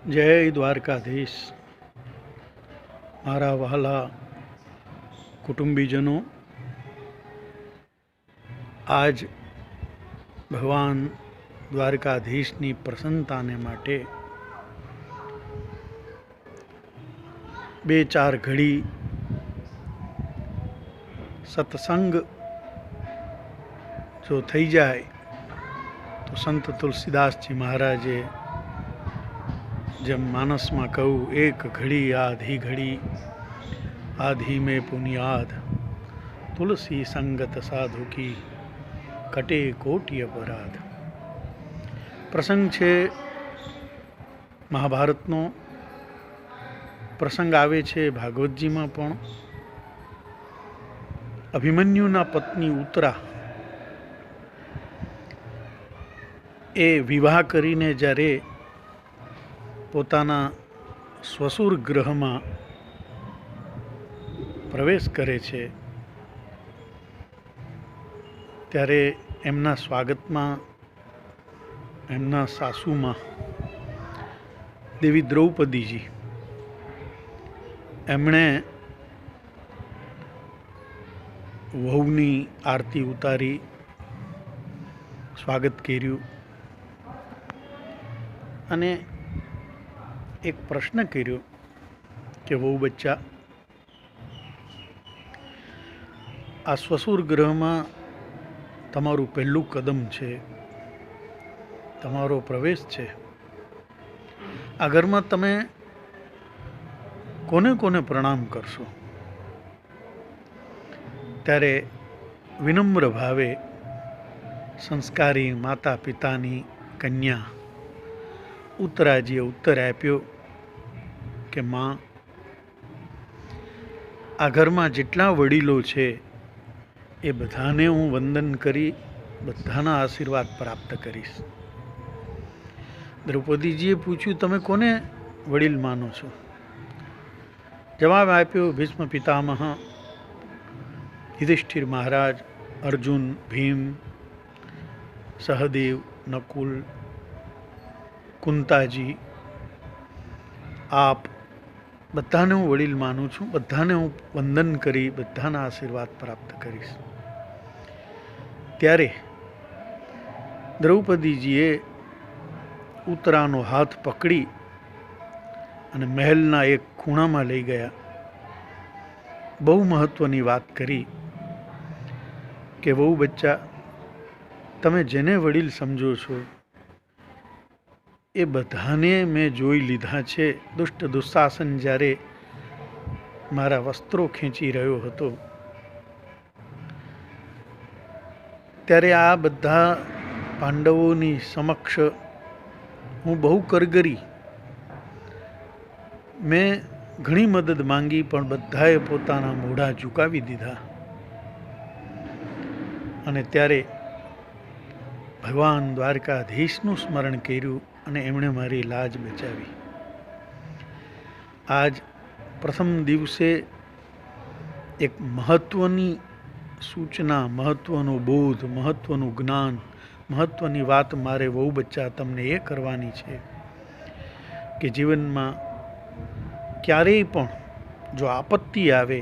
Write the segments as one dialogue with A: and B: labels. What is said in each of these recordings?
A: જય દ્વારકાધીશ. મારા વહાલા કુટુંબીજનો, આજ ભગવાન દ્વારકાધીશની પ્રસન્નતાને માટે બે ચાર ઘડી સત્સંગ જો થઈ જાય તો સંત તુલસીદાસજી મહારાજે જેમ માનસમાં કહું, એક ઘડી આધી ઘડી આધી में पुनियाद तुलसी संगत साधु की कटे कोटि अपराध. પ્રસંગ છે મહાભારતનો. પ્રસંગ આવે છે ભાગવતજીમાં પણ. અભિમન્યુના પત્ની ઉત્તરા એ વિવાહ કરીને જ્યારે પોતાના સ્વસુર ગ્રહમાં પ્રવેશ કરે છે ત્યારે એમના સ્વાગતમાં એમના સાસુમાં દેવી દ્રૌપદીજી એમણે વહુની આરતી ઉતારી સ્વાગત કર્યું અને એક પ્રશ્ન કર્યો કે વહુ બચ્ચા, આ સ્વસુર ગ્રહમાં તમારું પહેલું કદમ છે, તમારો પ્રવેશ છે. આ ઘરમાં તમે કોને કોને પ્રણામ કરશો? ત્યારે વિનમ્ર ભાવે સંસ્કારી માતા પિતાની કન્યા ઉત્તરાજીએ ઉત્તર આપ્યો કે માં, આ ઘરમાં જેટલા વડીલો છે એ બધાને હું વંદન કરી બધાના આશીર્વાદ પ્રાપ્ત કરીશ. દ્રૌપદીજીએ પૂછ્યું, તમે કોને વડીલ માનો છો? જવાબ આપ્યો, ભીષ્મ પિતામહ, યુધિષ્ઠિર મહારાજ, અર્જુન, ભીમ, સહદેવ, નકુલ, કુંતાજી, આપ બધાને હું વડીલ માનું છું. બધાને હું વંદન કરી બધાના આશીર્વાદ પ્રાપ્ત કરીશ. ત્યારે દ્રૌપદીજીએ ઉત્તરાનો હાથ પકડી અને મહેલના એક ખૂણામાં લઈ ગયા. બહુ મહત્વની વાત કરી કે વહુ બચ્ચા, તમે જેને વડીલ સમજો છો એ બધાને મેં જોઈ લીધા છે. દુષ્ટ દુઃશાસન જ્યારે મારા વસ્ત્રો ખેંચી રહ્યો હતો ત્યારે આ બધા પાંડવોની સમક્ષ હું બહુ કરગરી. મેં ઘણી મદદ માંગી પણ બધાએ પોતાના મોઢા ઝુકાવી દીધા. અને ત્યારે ભગવાન દ્વારકાધીશનું સ્મરણ કર્યું અને એમણે મારી લાજ બચાવી. આજ પ્રથમ દિવસે એક મહત્વની સૂચના, મહત્વનો બોધ, મહત્વનું જ્ઞાન, મહત્વની વાત મારે વહુ બચ્ચા તમને એ કરવાની છે કે જીવનમાં ક્યારેય પણ જો આપત્તિ આવે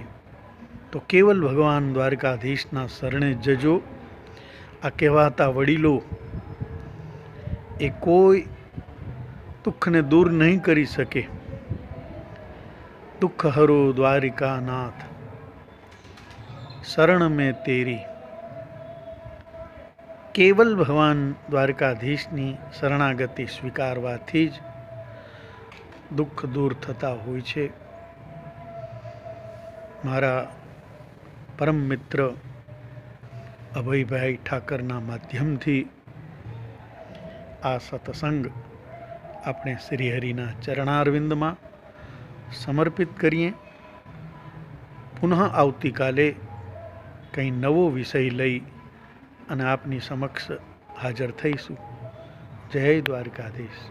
A: તો કેવલ ભગવાન દ્વારકાધીશના શરણે જજો. આ કહેવાતા વડીલો એ કોઈ દુઃખને દૂર નહીં કરી શકે. દુઃખ હરો દ્વારિકાનાથ, શરણ મેં તેરી. કેવલ ભગવાન દ્વારકાધીશની શરણાગતિ સ્વીકારવાથી જ દુઃખ દૂર થતા હોય છે. મારા પરમ મિત્ર અભયભાઈ ઠાકરના માધ્યમથી આ સત્સંગ આપણે શ્રીહરિના ચરણારવિંદમાં સમર્પિત કરીએ. પુનઃ આવતીકાલે કંઈ નવો વિષય લઈ અને આપની સમક્ષ હાજર થઈશું. જય દ્વારકાધીશ.